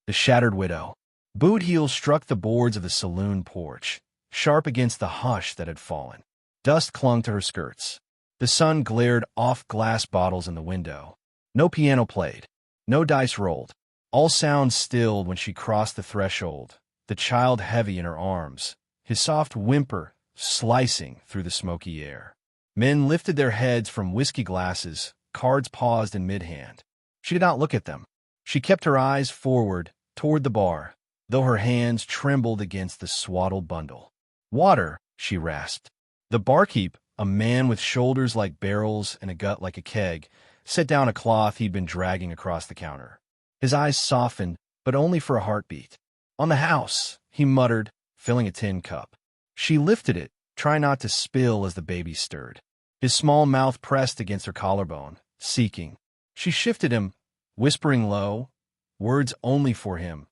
The shattered widow. Boot heels struck the boards of the saloon porch, sharp against the hush that had fallen. Dust clung to her skirts. The sun glared off glass bottles in the window. No piano played. No dice rolled. All sounds stilled when she crossed the threshold, the child heavy in her arms, his soft whimper slicing through the smoky air. Men lifted their heads from whiskey glasses, cards paused in mid-hand. She did not look at them. She kept her eyes forward, toward the bar, though her hands trembled against the swaddled bundle. "Water," she rasped. The barkeep, a man with shoulders like barrels and a gut like a keg, set down a cloth he'd been dragging across the counter. His eyes softened, but only for a heartbeat. "On the house," he muttered, filling a tin cup. She lifted it, trying not to spill as the baby stirred. His small mouth pressed against her collarbone, seeking. She shifted him, whispering low, words only for him.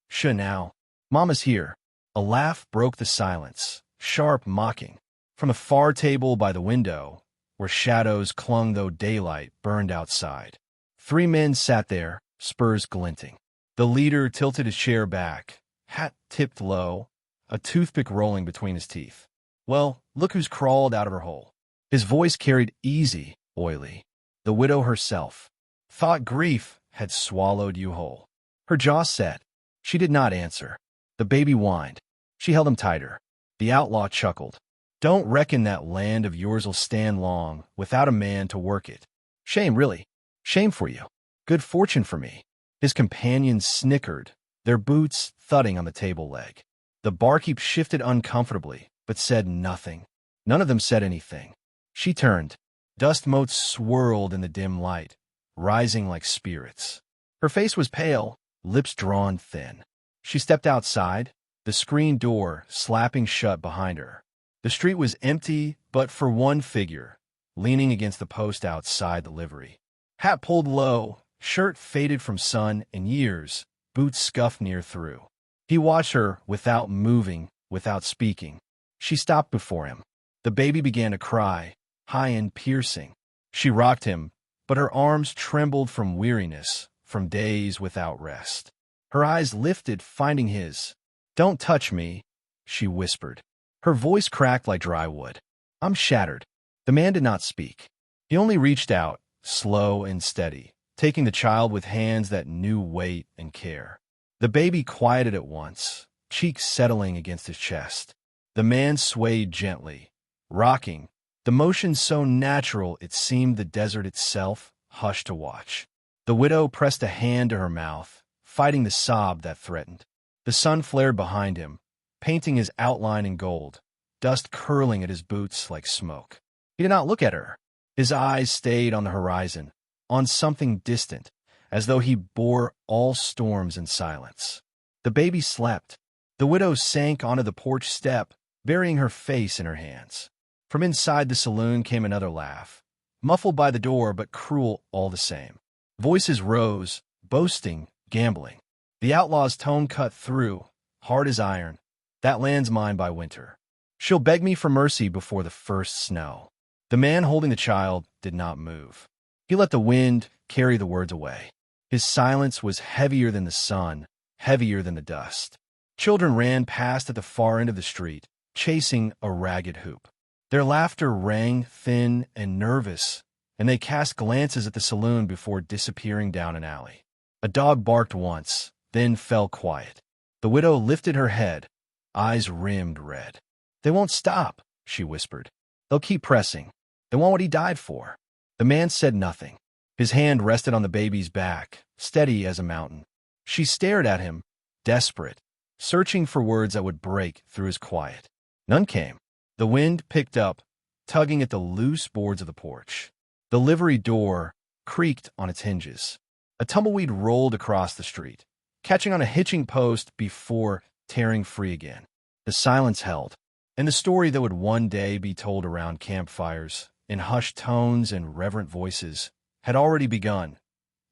"Shh now. Mama's here." A laugh broke the silence, sharp, mocking. From a far table by the window, where shadows clung though daylight burned outside. 3 men sat there, spurs glinting. The leader tilted his chair back, hat tipped low, a toothpick rolling between his teeth. "Well, look who's crawled out of her hole." His voice carried easy, oily. The widow herself. "Thought grief had swallowed you whole." Her jaw set. She did not answer. The baby whined. She held him tighter. The outlaw chuckled. "Don't reckon that land of yours'll stand long without a man to work it. Shame, really. Shame for you. Good fortune for me." His companions snickered, their boots thudding on the table leg. The barkeep shifted uncomfortably, but said nothing. None of them said anything. She turned. Dust motes swirled in the dim light, rising like spirits. Her face was pale, lips drawn thin. She stepped outside, the screen door slapping shut behind her. The street was empty but for one figure, leaning against the post outside the livery. Hat pulled low, shirt faded from sun and years, boots scuffed near through. He watched her without moving, without speaking. She stopped before him. The baby began to cry, high and piercing. She rocked him, but her arms trembled from weariness, from days without rest. Her eyes lifted, finding his. "Don't touch me," she whispered. Her voice cracked like dry wood. "I'm shattered." The man did not speak. He only reached out, slow and steady, taking the child with hands that knew weight and care. The baby quieted at once, cheeks settling against his chest. The man swayed gently, rocking, the motion so natural it seemed the desert itself hushed to watch. The widow pressed a hand to her mouth, fighting the sob that threatened. The sun flared behind him, painting his outline in gold, dust curling at his boots like smoke. He did not look at her. His eyes stayed on the horizon, on something distant, as though he bore all storms in silence. The baby slept. The widow sank onto the porch step, burying her face in her hands. From inside the saloon came another laugh, muffled by the door but cruel all the same. Voices rose, boasting, gambling. The outlaw's tone cut through, hard as iron. "That land's mine by winter. She'll beg me for mercy before the first snow." The man holding the child did not move. He let the wind carry the words away. His silence was heavier than the sun, heavier than the dust. Children ran past at the far end of the street, chasing a ragged hoop. Their laughter rang thin and nervous, and they cast glances at the saloon before disappearing down an alley. A dog barked once, then fell quiet. The widow lifted her head, eyes rimmed red. "They won't stop," she whispered. "They'll keep pressing. They want what he died for." The man said nothing. His hand rested on the baby's back, steady as a mountain. She stared at him, desperate, searching for words that would break through his quiet. None came. The wind picked up, tugging at the loose boards of the porch. The livery door creaked on its hinges. A tumbleweed rolled across the street, catching on a hitching post before tearing free again. The silence held, and the story that would one day be told around campfires, in hushed tones and reverent voices, had already begun.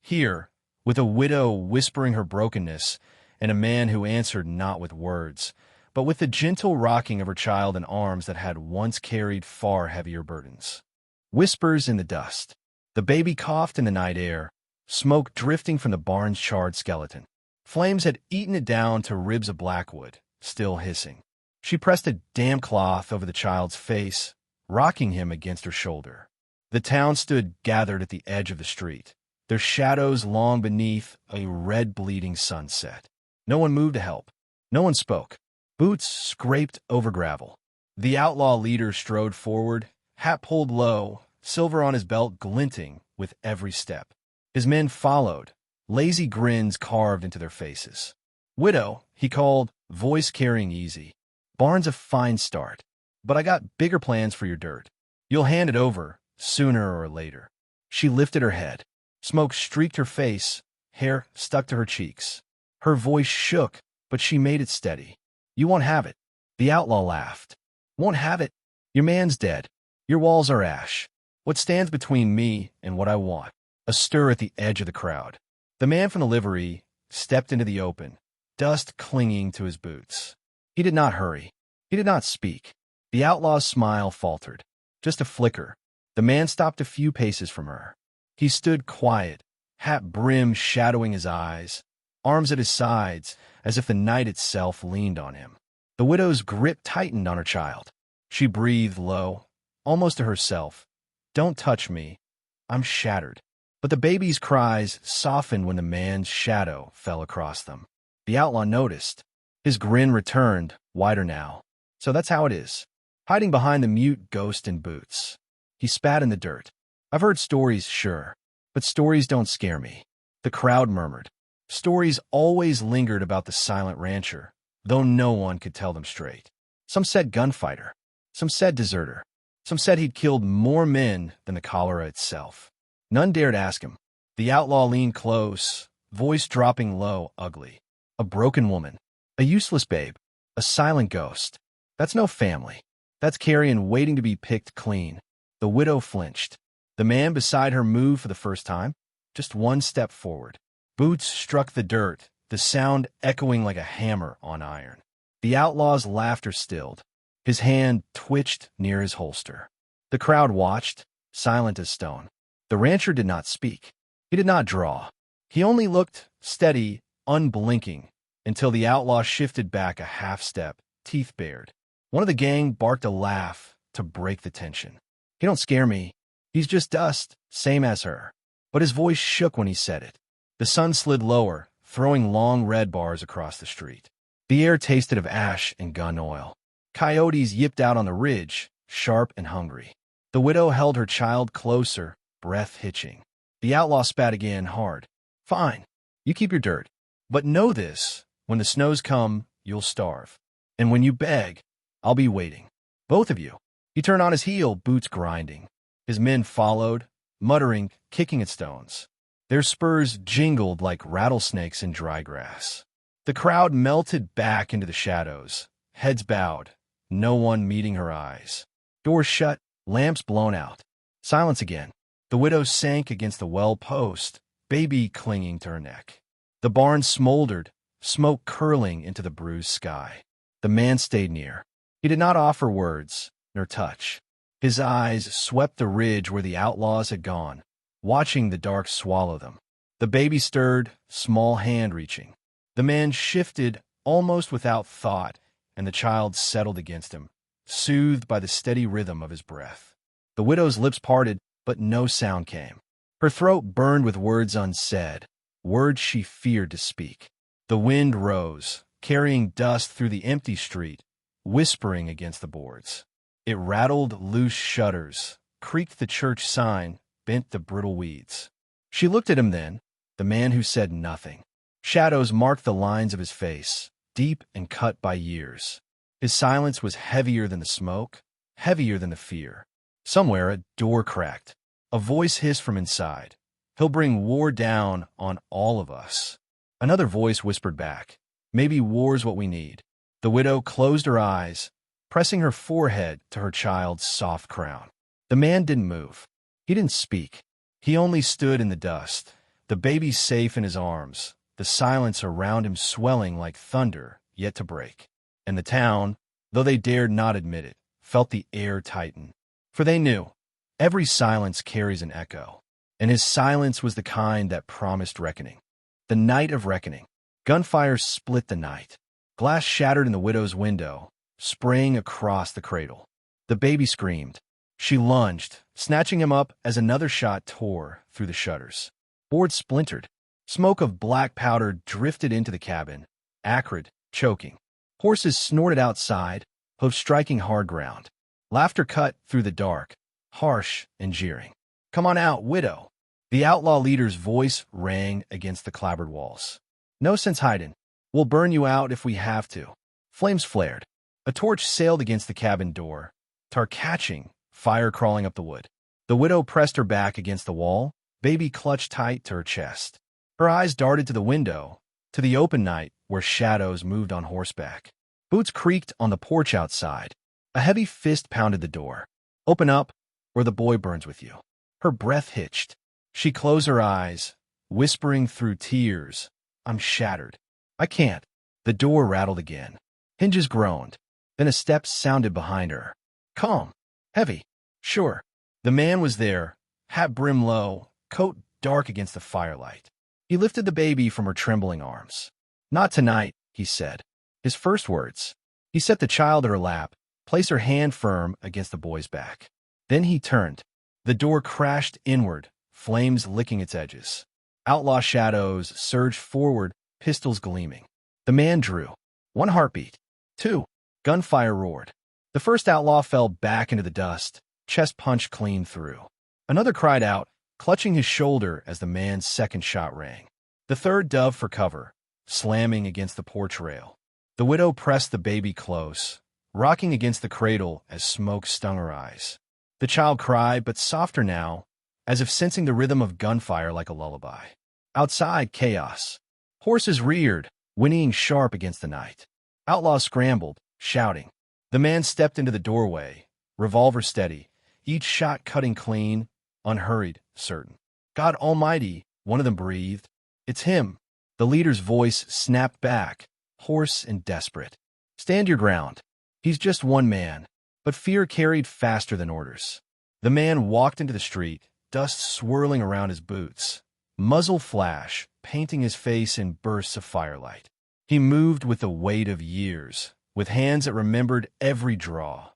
Here, with a widow whispering her brokenness, and a man who answered not with words, but with the gentle rocking of her child in arms that had once carried far heavier burdens. Whispers in the dust. The baby coughed in the night air, smoke drifting from the barn's charred skeleton. Flames had eaten it down to ribs of blackwood, still hissing. She pressed a damp cloth over the child's face, rocking him against her shoulder. The town stood gathered at the edge of the street, their shadows long beneath a red bleeding sunset. No one moved to help. No one spoke. Boots scraped over gravel. The outlaw leader strode forward, hat pulled low, silver on his belt glinting with every step. His men followed, lazy grins carved into their faces. "Widow," he called, voice carrying easy. "Barn's a fine start, but I got bigger plans for your dirt. You'll hand it over, sooner or later." She lifted her head. Smoke streaked her face, hair stuck to her cheeks. Her voice shook, but she made it steady. "You won't have it." The outlaw laughed. "Won't have it? Your man's dead. Your walls are ash. What stands between me and what I want?" A stir at the edge of the crowd. The man from the livery stepped into the open, dust clinging to his boots. He did not hurry. He did not speak. The outlaw's smile faltered. Just a flicker. The man stopped a few paces from her. He stood quiet, hat brim shadowing his eyes, arms at his sides, as if the night itself leaned on him. The widow's grip tightened on her child. She breathed low, almost to herself. "Don't touch me. I'm shattered." But the baby's cries softened when the man's shadow fell across them. The outlaw noticed. His grin returned, wider now. "So that's how it is. Hiding behind the mute ghost in boots." He spat in the dirt. "I've heard stories, sure, but stories don't scare me." The crowd murmured. Stories always lingered about the silent rancher, though no one could tell them straight. Some said gunfighter. Some said deserter. Some said he'd killed more men than the cholera itself. None dared ask him. The outlaw leaned close, voice dropping low, ugly. "A broken woman. A useless babe. A silent ghost. That's no family. That's carrion waiting to be picked clean." The widow flinched. The man beside her moved for the first time, just one step forward. Boots struck the dirt, the sound echoing like a hammer on iron. The outlaw's laughter stilled. His hand twitched near his holster. The crowd watched, silent as stone. The rancher did not speak. He did not draw. He only looked steady, unblinking, until the outlaw shifted back a half step, teeth bared. One of the gang barked a laugh to break the tension. "He don't scare me. He's just dust, same as her." But his voice shook when he said it. The sun slid lower, throwing long red bars across the street. The air tasted of ash and gun oil. Coyotes yipped out on the ridge, sharp and hungry. The widow held her child closer, breath hitching. The outlaw spat again, hard. "Fine. You keep your dirt. But know this, when the snows come, you'll starve. And when you beg, I'll be waiting. Both of you." He turned on his heel, boots grinding. His men followed, muttering, kicking at stones. Their spurs jingled like rattlesnakes in dry grass. The crowd melted back into the shadows, heads bowed, no one meeting her eyes. Doors shut, lamps blown out. Silence again. The widow sank against the well post, baby clinging to her neck. The barn smoldered, smoke curling into the bruised sky. The man stayed near. He did not offer words, nor touch. His eyes swept the ridge where the outlaws had gone, watching the dark swallow them. The baby stirred, small hand reaching. The man shifted almost without thought, and the child settled against him, soothed by the steady rhythm of his breath. The widow's lips parted, but no sound came. Her throat burned with words unsaid, words she feared to speak. The wind rose, carrying dust through the empty street, whispering against the boards. It rattled loose shutters, creaked the church sign, bent the brittle weeds. She looked at him then, the man who said nothing. Shadows marked the lines of his face, deep and cut by years. His silence was heavier than the smoke, heavier than the fear. Somewhere a door cracked. A voice hissed from inside. "He'll bring war down on all of us." Another voice whispered back, "Maybe war's what we need." The widow closed her eyes, pressing her forehead to her child's soft crown. The man didn't move. He didn't speak. He only stood in the dust, the baby safe in his arms, the silence around him swelling like thunder yet to break. And the town, though they dared not admit it, felt the air tighten. For they knew, every silence carries an echo, and his silence was the kind that promised reckoning. The night of reckoning. Gunfire split the night. Glass shattered in the widow's window, spraying across the cradle. The baby screamed. She lunged, snatching him up as another shot tore through the shutters. Boards splintered. Smoke of black powder drifted into the cabin, acrid, choking. Horses snorted outside, hooves striking hard ground. Laughter cut through the dark, harsh and jeering. "Come on out, widow!" The outlaw leader's voice rang against the clapboard walls. "No sense hiding. We'll burn you out if we have to." Flames flared. A torch sailed against the cabin door, tar catching, fire crawling up the wood. The widow pressed her back against the wall, baby clutched tight to her chest. Her eyes darted to the window, to the open night where shadows moved on horseback. Boots creaked on the porch outside. A heavy fist pounded the door. "Open up, or the boy burns with you." Her breath hitched. She closed her eyes, whispering through tears, "I'm shattered. I can't." The door rattled again. Hinges groaned. Then a step sounded behind her. Calm. Heavy. Sure. The man was there, hat brim low, coat dark against the firelight. He lifted the baby from her trembling arms. "Not tonight," he said. His first words. He set the child at her lap, placed her hand firm against the boy's back. Then he turned. The door crashed inward, flames licking its edges. Outlaw shadows surged forward, pistols gleaming. The man drew. One heartbeat. Two. Gunfire roared. The first outlaw fell back into the dust, chest punched clean through. Another cried out, clutching his shoulder as the man's second shot rang. The third dove for cover, slamming against the porch rail. The widow pressed the baby close, rocking against the cradle as smoke stung her eyes. The child cried, but softer now, as if sensing the rhythm of gunfire like a lullaby. Outside, chaos. Horses reared, whinnying sharp against the night. Outlaws scrambled, shouting. The man stepped into the doorway, revolver steady, each shot cutting clean, unhurried, certain. "God Almighty," one of them breathed. "It's him." The leader's voice snapped back, hoarse and desperate. "Stand your ground. He's just one man." But fear carried faster than orders. The man walked into the street, dust swirling around his boots. Muzzle flash, painting his face in bursts of firelight. He moved with the weight of years, with hands that remembered every draw,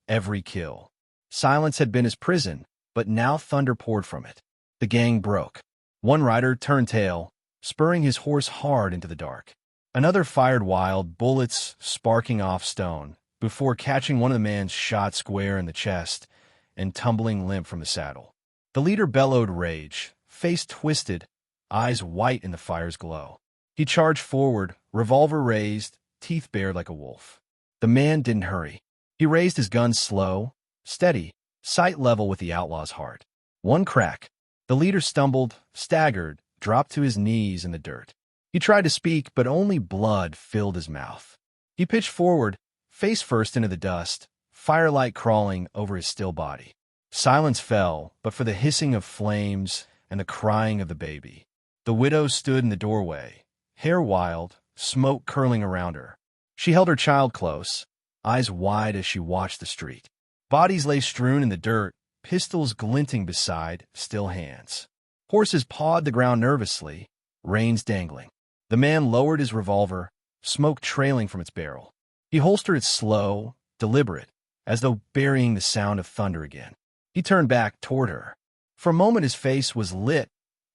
every kill. Silence had been his prison, but now thunder poured from it. The gang broke. One rider turned tail, spurring his horse hard into the dark. Another fired wild, bullets sparking off stone, before catching one of the man's shot square in the chest and tumbling limp from the saddle. The leader bellowed rage, face twisted, eyes white in the fire's glow. He charged forward, revolver raised, teeth bared like a wolf. The man didn't hurry. He raised his gun slow, steady, sight level with the outlaw's heart. One crack. The leader stumbled, staggered, dropped to his knees in the dirt. He tried to speak, but only blood filled his mouth. He pitched forward, face first into the dust, firelight crawling over his still body. Silence fell, but for the hissing of flames and the crying of the baby. The widow stood in the doorway, hair wild, smoke curling around her. She held her child close, eyes wide as she watched the street. Bodies lay strewn in the dirt, pistols glinting beside still hands. Horses pawed the ground nervously, reins dangling. The man lowered his revolver, smoke trailing from its barrel. He holstered it slow, deliberate, as though burying the sound of thunder again. He turned back toward her. For a moment his face was lit,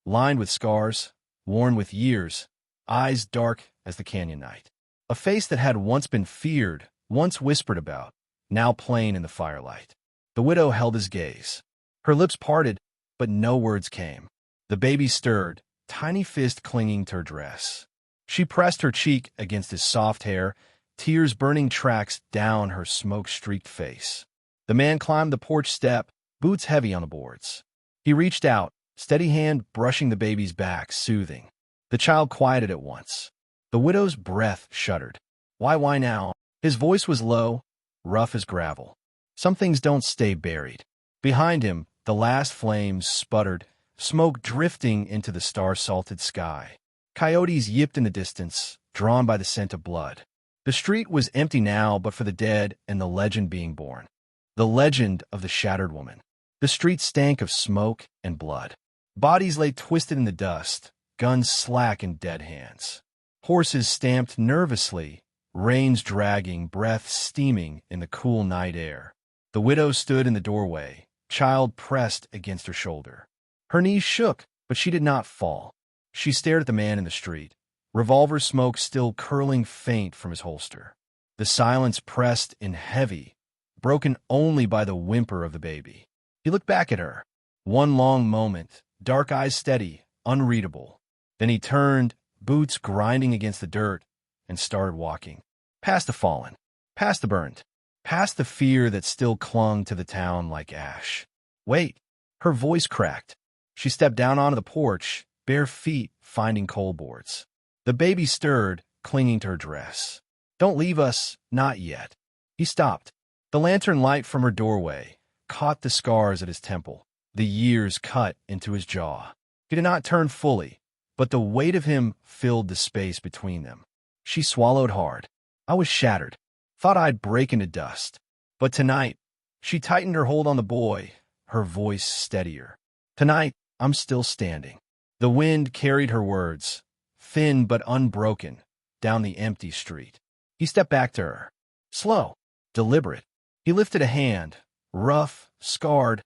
lined with scars, worn with years, eyes dark as the canyon night. A face that had once been feared, once whispered about, now plain in the firelight. The widow held his gaze. Her lips parted, but no words came. The baby stirred, tiny fist clinging to her dress. She pressed her cheek against his soft hair, tears burning tracks down her smoke-streaked face. The man climbed the porch step, boots heavy on the boards. He reached out, steady hand brushing the baby's back, soothing. The child quieted at once. The widow's breath shuddered. Why now?" His voice was low, rough as gravel. "Some things don't stay buried." Behind him, the last flames sputtered, smoke drifting into the star-salted sky. Coyotes yipped in the distance, drawn by the scent of blood. The street was empty now but for the dead and the legend being born. The legend of the shattered woman. The street stank of smoke and blood. Bodies lay twisted in the dust, guns slack in dead hands. Horses stamped nervously, reins dragging, breath steaming in the cool night air. The widow stood in the doorway, child pressed against her shoulder. Her knees shook, but she did not fall. She stared at the man in the street, revolver smoke still curling faint from his holster. The silence pressed in heavy, broken only by the whimper of the baby. He looked back at her. One long moment, dark eyes steady, unreadable. Then he turned, boots grinding against the dirt, and started walking. Past the fallen, past the burned, past the fear that still clung to the town like ash. Wait! Her voice cracked. She stepped down onto the porch, bare feet finding coal boards. The baby stirred, clinging to her dress. Don't leave us, not yet. He stopped. The lantern light from her doorway caught the scars at his temple, the years cut into his jaw. He did not turn fully, but the weight of him filled the space between them. She swallowed hard. I was shattered. Thought I'd break into dust. But tonight, she tightened her hold on the boy, her voice steadier. Tonight, I'm still standing. The wind carried her words, thin but unbroken, down the empty street. He stepped back to her. Slow, deliberate. He lifted a hand, rough, scarred,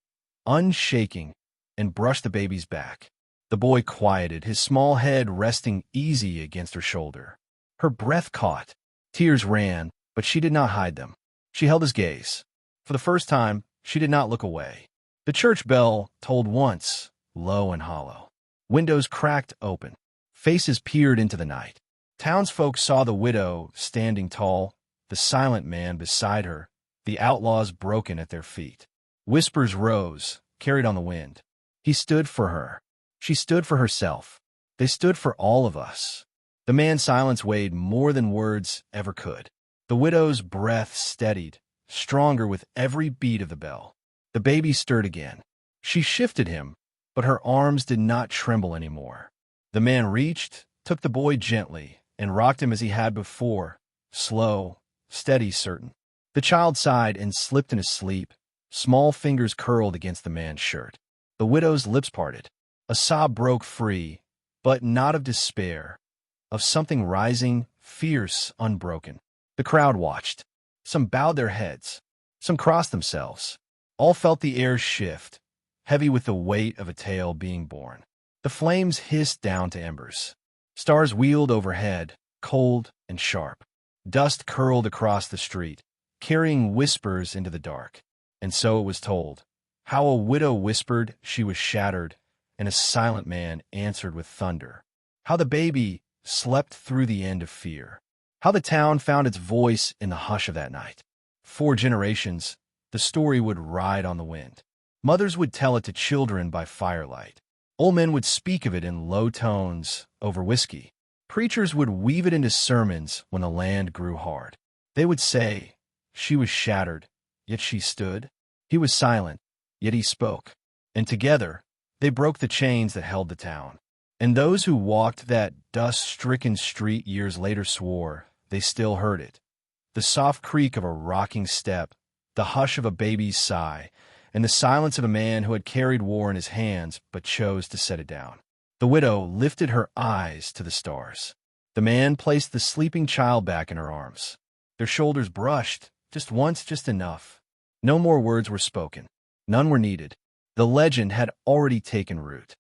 unshaking, and brushed the baby's back. The boy quieted, his small head resting easy against her shoulder. Her breath caught. Tears ran, but she did not hide them. She held his gaze. For the first time, she did not look away. The church bell tolled once, low and hollow. Windows cracked open. Faces peered into the night. Townsfolk saw the widow standing tall, the silent man beside her, the outlaws broken at their feet. Whispers rose, carried on the wind. He stood for her. She stood for herself. They stood for all of us. The man's silence weighed more than words ever could. The widow's breath steadied, stronger with every beat of the bell. The baby stirred again. She shifted him, but her arms did not tremble anymore. The man reached, took the boy gently, and rocked him as he had before, slow, steady, certain. The child sighed and slipped in his sleep, small fingers curled against the man's shirt. The widow's lips parted. A sob broke free, but not of despair, of something rising, fierce, unbroken. The crowd watched. Some bowed their heads. Some crossed themselves. All felt the air shift, heavy with the weight of a tale being born. The flames hissed down to embers. Stars wheeled overhead, cold and sharp. Dust curled across the street, carrying whispers into the dark. And so it was told. How a widow whispered she was shattered, and a silent man answered with thunder. How the baby slept through the end of fear. How the town found its voice in the hush of that night. 4 generations, the story would ride on the wind. Mothers would tell it to children by firelight. Old men would speak of it in low tones over whiskey. Preachers would weave it into sermons when the land grew hard. They would say, she was shattered, yet she stood. He was silent, yet he spoke. And together, they broke the chains that held the town. And those who walked that dust-stricken street years later swore they still heard it. The soft creak of a rocking step, the hush of a baby's sigh, and the silence of a man who had carried war in his hands but chose to set it down. The widow lifted her eyes to the stars. The man placed the sleeping child back in her arms. Their shoulders brushed, just once, just enough. No more words were spoken. None were needed. The legend had already taken root.